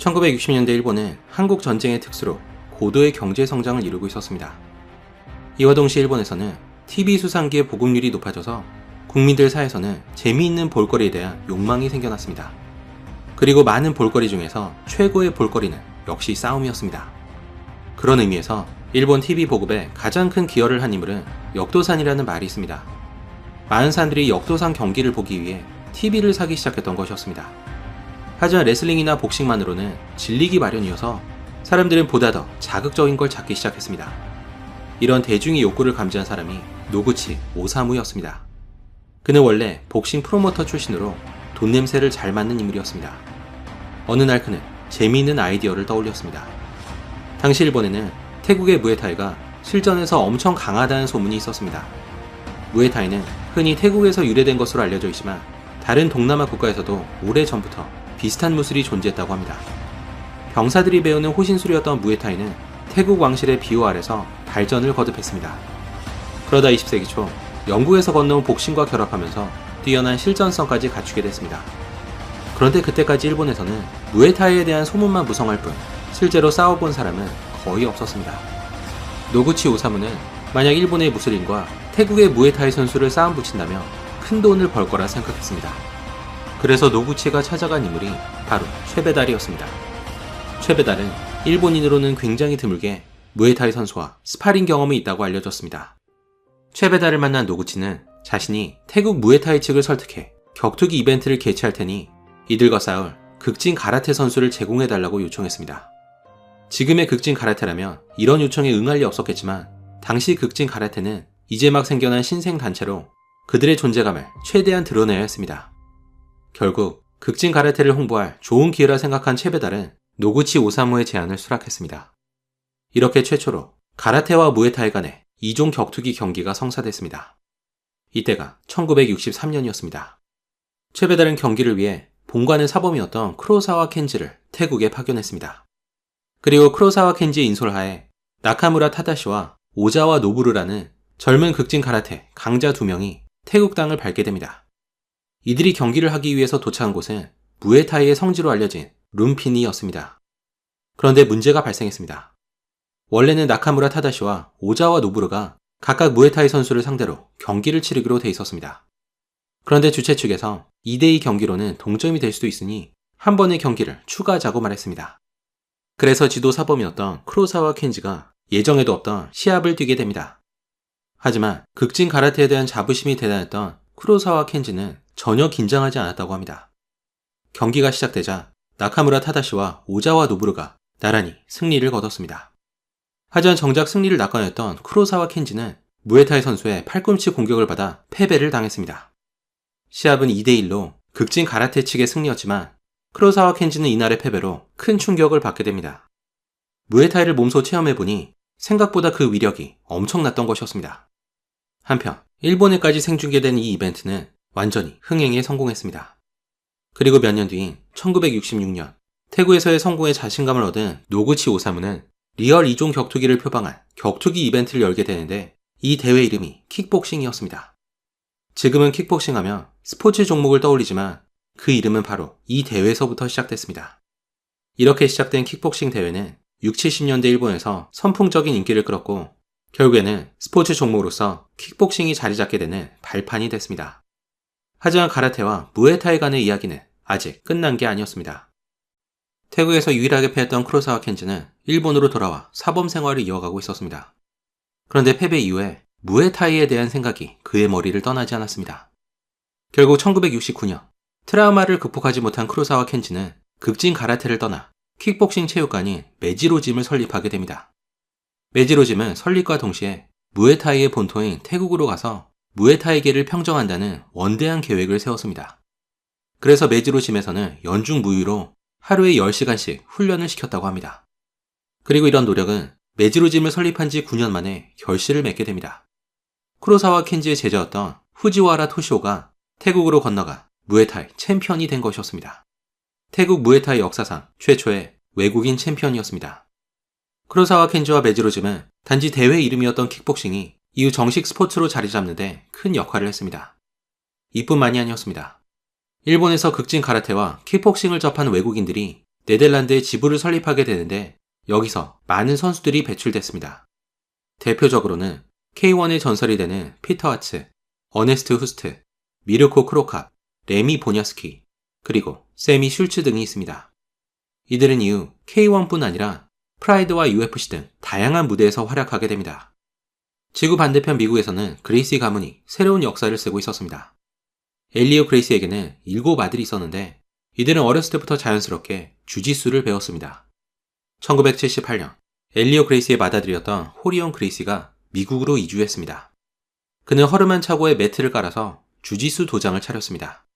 1960년대 일본은 한국 전쟁의 특수로 고도의 경제 성장을 이루고 있었습니다. 이와 동시에 일본에서는 TV 수상기의 보급률이 높아져서 국민들 사이에서는 재미있는 볼거리에 대한 욕망이 생겨났습니다. 그리고 많은 볼거리 중에서 최고의 볼거리는 역시 싸움이었습니다. 그런 의미에서 일본 TV 보급에 가장 큰 기여를 한 인물은 역도산이라는 말이 있습니다. 많은 사람들이 역도산 경기를 보기 위해 TV를 사기 시작했던 것이었습니다. 하지만 레슬링이나 복싱만으로는 질리기 마련이어서 사람들은 보다 더 자극적인 걸 찾기 시작했습니다. 이런 대중의 욕구를 감지한 사람이 노구치 오사무였습니다. 그는 원래 복싱 프로모터 출신으로 돈 냄새를 잘 맡는 인물이었습니다. 어느 날 그는 재미있는 아이디어를 떠올렸습니다. 당시 일본에는 태국의 무에타이가 실전에서 엄청 강하다는 소문이 있었습니다. 무에타이는 흔히 태국에서 유래된 것으로 알려져 있지만 다른 동남아 국가에서도 오래전부터 비슷한 무술이 존재했다고 합니다. 병사들이 배우는 호신술이었던 무에타이는 태국 왕실의 비호 아래서 발전을 거듭했습니다. 그러다 20세기 초 영국에서 건너온 복싱과 결합하면서 뛰어난 실전성까지 갖추게 됐습니다. 그런데 그때까지 일본에서는 무에타이에 대한 소문만 무성할 뿐 실제로 싸워본 사람은 거의 없었습니다. 노구치 오사무는 만약 일본의 무술인과 태국의 무에타이 선수를 싸움 붙인다며 큰 돈을 벌 거라 생각했습니다. 그래서 노구치가 찾아간 인물이 바로 최배달이었습니다. 최배달은 일본인으로는 굉장히 드물게 무에타이 선수와 스파링 경험이 있다고 알려졌습니다. 최배달을 만난 노구치는 자신이 태국 무에타이 측을 설득해 격투기 이벤트를 개최할 테니 이들과 싸울 극진 가라테 선수를 제공해달라고 요청했습니다. 지금의 극진 가라테라면 이런 요청에 응할 리 없었겠지만 당시 극진 가라테는 이제 막 생겨난 신생 단체로 그들의 존재감을 최대한 드러내야 했습니다. 결국 극진 가라테를 홍보할 좋은 기회라 생각한 최배달은 노구치 오사무의 제안을 수락했습니다. 이렇게 최초로 가라테와 무에타이 간의 2종 격투기 경기가 성사됐습니다. 이때가 1963년이었습니다. 최배달은 경기를 위해 본관의 사범이었던 크로사와 켄지를 태국에 파견했습니다. 그리고 크로사와 켄지의 인솔하에 나카무라 타다시와 오자와 노부르라는 젊은 극진 가라테 강자 2명이 태국 땅을 밟게 됩니다. 이들이 경기를 하기 위해서 도착한 곳은 무에타이의 성지로 알려진 룸피니였습니다. 그런데 문제가 발생했습니다. 원래는 나카무라 타다시와 오자와 노부르가 각각 무에타이 선수를 상대로 경기를 치르기로 돼 있었습니다. 그런데 주최 측에서 2대2 경기로는 동점이 될 수도 있으니 한 번의 경기를 추가하자고 말했습니다. 그래서 지도 사범이었던 크로사와 켄지가 예정에도 없던 시합을 뛰게 됩니다. 하지만 극진 가라테에 대한 자부심이 대단했던 크로사와 켄지는 전혀 긴장하지 않았다고 합니다. 경기가 시작되자 나카무라 타다시와 오자와 노부르가 나란히 승리를 거뒀습니다. 하지만 정작 승리를 낙관했던 크로사와 켄지는 무에타이 선수의 팔꿈치 공격을 받아 패배를 당했습니다. 시합은 2대1로 극진 가라테 측의 승리였지만 크로사와 켄지는 이날의 패배로 큰 충격을 받게 됩니다. 무에타이를 몸소 체험해보니 생각보다 그 위력이 엄청났던 것이었습니다. 한편 일본에까지 생중계된 이 이벤트는 완전히 흥행에 성공했습니다. 그리고 몇 년 뒤인 1966년 태국에서의 성공에 자신감을 얻은 노구치 오사무는 리얼 2종 격투기를 표방한 격투기 이벤트를 열게 되는데 이 대회 이름이 킥복싱이었습니다. 지금은 킥복싱하면 스포츠 종목을 떠올리지만 그 이름은 바로 이 대회에서부터 시작됐습니다. 이렇게 시작된 킥복싱 대회는 60, 70년대 일본에서 선풍적인 인기를 끌었고 결국에는 스포츠 종목으로서 킥복싱이 자리 잡게 되는 발판이 됐습니다. 하지만 가라테와 무에타이 간의 이야기는 아직 끝난 게 아니었습니다. 태국에서 유일하게 패했던 크로사와 켄지는 일본으로 돌아와 사범 생활을 이어가고 있었습니다. 그런데 패배 이후에 무에타이에 대한 생각이 그의 머리를 떠나지 않았습니다. 결국 1969년 트라우마를 극복하지 못한 크로사와 켄지는 극진 가라테를 떠나 킥복싱 체육관인 메지로짐을 설립하게 됩니다. 메지로짐은 설립과 동시에 무에타이의 본토인 태국으로 가서 무에타이계를 평정한다는 원대한 계획을 세웠습니다. 그래서 메지로짐에서는 연중 무휴로 하루에 10시간씩 훈련을 시켰다고 합니다. 그리고 이런 노력은 메지로짐을 설립한 지 9년 만에 결실을 맺게 됩니다. 크로사와 켄지의 제자였던 후지와라 토시오가 태국으로 건너가 무에타이 챔피언이 된 것이었습니다. 태국 무에타이 역사상 최초의 외국인 챔피언이었습니다. 크로사와 켄지와 메지로짐은 단지 대회 이름이었던 킥복싱이 이후 정식 스포츠로 자리 잡는데 큰 역할을 했습니다. 이뿐만이 아니었습니다. 일본에서 극진 가라테와 킥복싱을 접한 외국인들이 네덜란드에 지부를 설립하게 되는데 여기서 많은 선수들이 배출됐습니다. 대표적으로는 K1의 전설이 되는 피터 하츠, 어네스트 후스트, 미르코 크로캅, 레미 보냐스키, 그리고 세미 슐츠 등이 있습니다. 이들은 이후 K1뿐 아니라 프라이드와 UFC 등 다양한 무대에서 활약하게 됩니다. 지구 반대편 미국에서는 그레이시 가문이 새로운 역사를 쓰고 있었습니다. 엘리오 그레이시에게는 7 아들이 있었는데 이들은 어렸을 때부터 자연스럽게 주짓수를 배웠습니다. 1978년 엘리오 그레이시의 맏아들이었던 호리온 그레이시가 미국으로 이주했습니다. 그는 허름한 차고에 매트를 깔아서 주짓수 도장을 차렸습니다.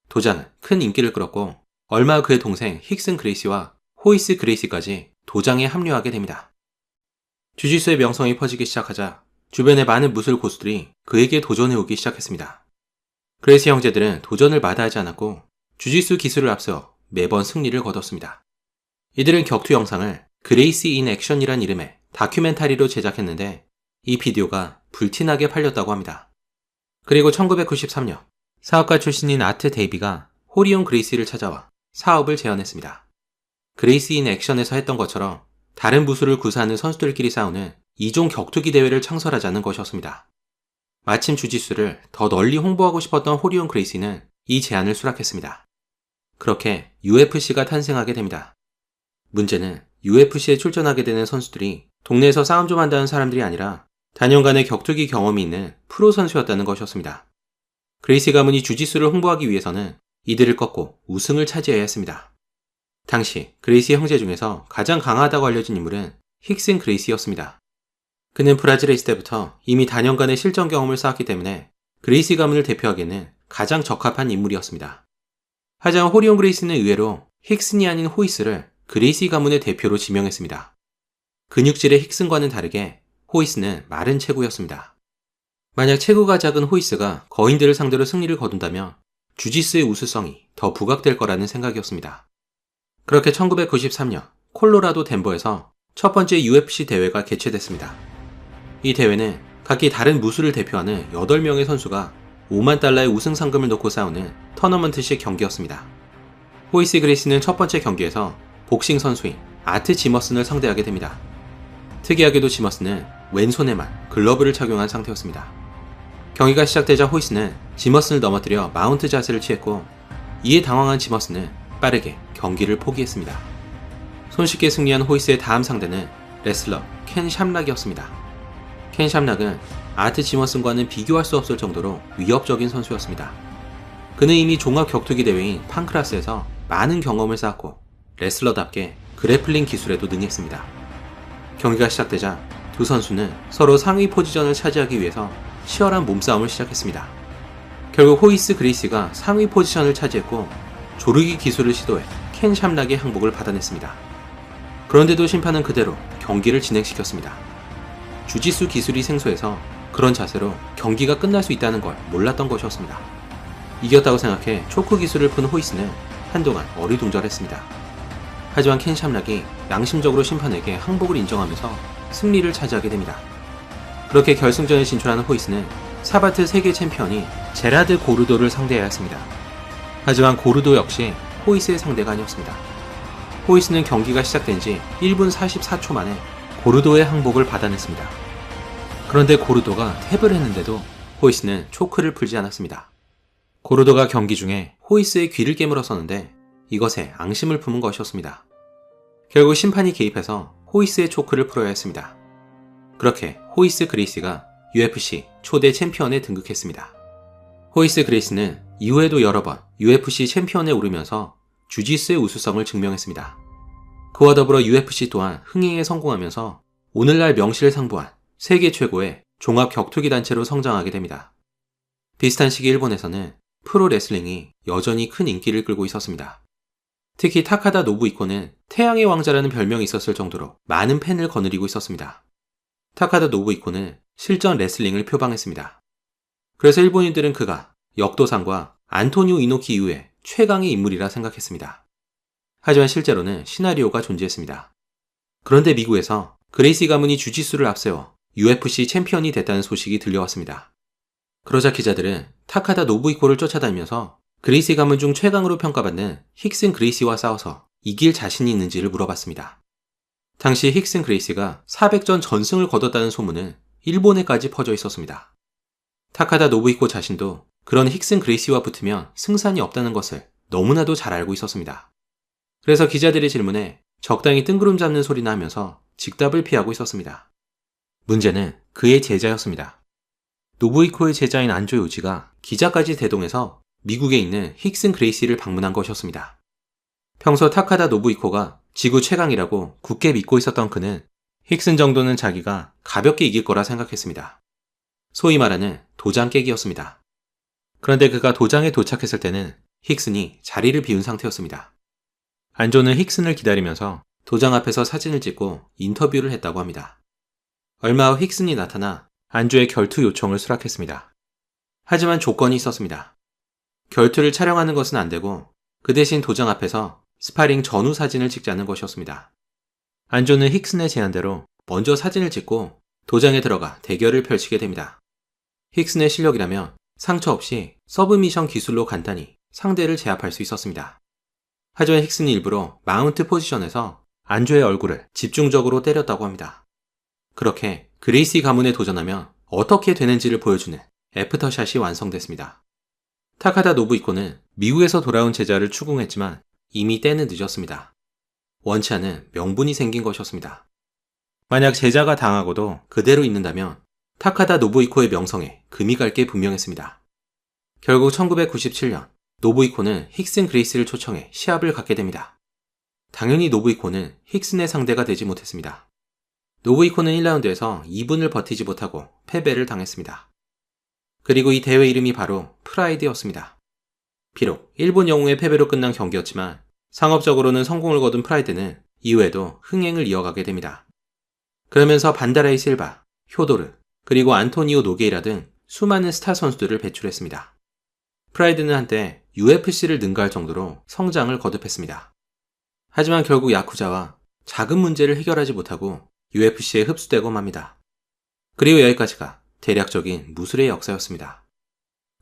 도장은 큰 인기를 끌었고 얼마 후 그의 동생 힉슨 그레이시와 호이스 그레이시까지 도장에 합류하게 됩니다. 주짓수의 명성이 퍼지기 시작하자 주변의 많은 무술 고수들이 그에게 도전해오기 시작했습니다. 그레이시 형제들은 도전을 마다하지 않았고 주짓수 기술을 앞세워 매번 승리를 거뒀습니다. 이들은 격투 영상을 그레이시 인 액션이란 이름의 다큐멘터리로 제작했는데 이 비디오가 불티나게 팔렸다고 합니다. 그리고 1993년 사업가 출신인 아트 데이비가 호리온 그레이시를 찾아와 사업을 제안했습니다. 그레이시 인 액션에서 했던 것처럼 다른 무술을 구사하는 선수들끼리 싸우는 2종 격투기 대회를 창설하자는 것이었습니다. 마침 주짓수를 더 널리 홍보하고 싶었던 호리온 그레이시는 이 제안을 수락했습니다. 그렇게 UFC가 탄생하게 됩니다. 문제는 UFC에 출전하게 되는 선수들이 동네에서 싸움 좀 한다는 사람들이 아니라 단연간의 격투기 경험이 있는 프로 선수였다는 것이었습니다. 그레이시 가문이 주짓수를 홍보하기 위해서는 이들을 꺾고 우승을 차지해야 했습니다. 당시 그레이시 형제 중에서 가장 강하다고 알려진 인물은 힉슨 그레이시였습니다. 그는 브라질에 있을 때부터 이미 단연간의 실전 경험을 쌓았기 때문에 그레이시 가문을 대표하기에는 가장 적합한 인물이었습니다. 하지만 호리온 그레이시는 의외로 힉슨이 아닌 호이스를 그레이시 가문의 대표로 지명했습니다. 근육질의 힉슨과는 다르게 호이스는 마른 체구였습니다. 만약 체구가 작은 호이스가 거인들을 상대로 승리를 거둔다면 주짓수의 우수성이 더 부각될 거라는 생각이었습니다. 그렇게 1993년 콜로라도 덴버에서 첫 번째 UFC 대회가 개최됐습니다. 이 대회는 각기 다른 무술을 대표하는 8명의 선수가 5만 달러의 우승 상금을 놓고 싸우는 터너먼트식 경기였습니다. 호이스 그레이시는 첫 번째 경기에서 복싱 선수인 아트 지머슨을 상대하게 됩니다. 특이하게도 지머슨은 왼손에만 글러브를 착용한 상태였습니다. 경기가 시작되자 호이스는 지머슨을 넘어뜨려 마운트 자세를 취했고 이에 당황한 지머슨은 빠르게 경기를 포기했습니다. 손쉽게 승리한 호이스의 다음 상대는 레슬러 켄 샴락이었습니다. 켄 샴락은 아트 지머슨과는 비교할 수 없을 정도로 위협적인 선수였습니다. 그는 이미 종합 격투기 대회인 판크라스에서 많은 경험을 쌓았고 레슬러답게 그래플링 기술에도 능했습니다. 경기가 시작되자 두 선수는 서로 상위 포지션을 차지하기 위해서 치열한 몸싸움을 시작했습니다. 결국 호이스 그레이시가 상위 포지션을 차지했고 조르기 기술을 시도해 켄 샴락의 항복을 받아냈습니다. 그런데도 심판은 그대로 경기를 진행시켰습니다. 주짓수 기술이 생소해서 그런 자세로 경기가 끝날 수 있다는 걸 몰랐던 것이었습니다. 이겼다고 생각해 초크 기술을 푼 호이스는 한동안 어리둥절했습니다. 하지만 켄 샴락이 양심적으로 심판에게 항복을 인정하면서 승리를 차지하게 됩니다. 그렇게 결승전에 진출하는 호이스는 사바트 세계 챔피언이 제라드 고르도를 상대해야 했습니다. 하지만 고르도 역시 호이스의 상대가 아니었습니다. 호이스는 경기가 시작된 지 1분 44초 만에 고르도의 항복을 받아냈습니다. 그런데 고르도가 탭을 했는데도 호이스는 초크를 풀지 않았습니다. 고르도가 경기 중에 호이스의 귀를 깨물었었는데 이것에 앙심을 품은 것이었습니다. 결국 심판이 개입해서 호이스의 초크를 풀어야 했습니다. 그렇게 호이스 그레이시가 UFC 초대 챔피언에 등극했습니다. 호이스 그레이시는 이후에도 여러 번 UFC 챔피언에 오르면서 주짓수의 우수성을 증명했습니다. 그와 더불어 UFC 또한 흥행에 성공하면서 오늘날 명실상부한 세계 최고의 종합 격투기 단체로 성장하게 됩니다. 비슷한 시기 일본에서는 프로 레슬링이 여전히 큰 인기를 끌고 있었습니다. 특히 타카다 노부이코는 태양의 왕자라는 별명이 있었을 정도로 많은 팬을 거느리고 있었습니다. 타카다 노부이코는 실전 레슬링을 표방했습니다. 그래서 일본인들은 그가 역도상과 안토니오 이노키 이후에 최강의 인물이라 생각했습니다. 하지만 실제로는 시나리오가 존재했습니다. 그런데 미국에서 그레이시 가문이 주짓수를 앞세워 UFC 챔피언이 됐다는 소식이 들려왔습니다. 그러자 기자들은 타카다 노부이코를 쫓아다니면서 그레이시 가문 중 최강으로 평가받는 힉슨 그레이시와 싸워서 이길 자신이 있는지를 물어봤습니다. 당시 힉슨 그레이시가 400전 전승을 거뒀다는 소문은 일본에까지 퍼져 있었습니다. 타카다 노부히코 자신도 그런 힉슨 그레이시와 붙으면 승산이 없다는 것을 너무나도 잘 알고 있었습니다. 그래서 기자들의 질문에 적당히 뜬구름 잡는 소리나 하면서 직답을 피하고 있었습니다. 문제는 그의 제자였습니다. 노부히코의 제자인 안조 요지가 기자까지 대동해서 미국에 있는 힉슨 그레이시를 방문한 것이었습니다. 평소 타카다 노부히코가 지구 최강이라고 굳게 믿고 있었던 그는 힉슨 정도는 자기가 가볍게 이길 거라 생각했습니다. 소위 말하는 도장 깨기였습니다. 그런데 그가 도장에 도착했을 때는 힉슨이 자리를 비운 상태였습니다. 안조는 힉슨을 기다리면서 도장 앞에서 사진을 찍고 인터뷰를 했다고 합니다. 얼마 후 힉슨이 나타나 안조의 결투 요청을 수락했습니다. 하지만 조건이 있었습니다. 결투를 촬영하는 것은 안 되고 그 대신 도장 앞에서 스파링 전후 사진을 찍자는 것이었습니다. 안조는 힉슨의 제안대로 먼저 사진을 찍고 도장에 들어가 대결을 펼치게 됩니다. 힉슨의 실력이라면 상처 없이 서브미션 기술로 간단히 상대를 제압할 수 있었습니다. 하지만 힉슨이 일부러 마운트 포지션에서 안조의 얼굴을 집중적으로 때렸다고 합니다. 그렇게 그레이시 가문에 도전하면 어떻게 되는지를 보여주는 애프터샷이 완성됐습니다. 타카다 노부히코는 미국에서 돌아온 제자를 추궁했지만 이미 때는 늦었습니다. 원치 않은 명분이 생긴 것이었습니다. 만약 제자가 당하고도 그대로 있는다면 타카다 노부히코의 명성에 금이 갈 게 분명했습니다. 결국 1997년 노부히코는 힉슨 그레이시를 초청해 시합을 갖게 됩니다. 당연히 노부히코는 힉슨의 상대가 되지 못했습니다. 노부히코는 1라운드에서 2분을 버티지 못하고 패배를 당했습니다. 그리고 이 대회 이름이 바로 프라이드였습니다. 비록 일본 영웅의 패배로 끝난 경기였지만 상업적으로는 성공을 거둔 프라이드는 이후에도 흥행을 이어가게 됩니다. 그러면서 반다라이 실바, 효도르, 그리고 안토니오 노게이라 등 수많은 스타 선수들을 배출했습니다. 프라이드는 한때 UFC를 능가할 정도로 성장을 거듭했습니다. 하지만 결국 야쿠자와 작은 문제를 해결하지 못하고 UFC에 흡수되고 맙니다. 그리고 여기까지가 대략적인 무술의 역사였습니다.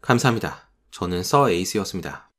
감사합니다. 저는 서 에이스였습니다.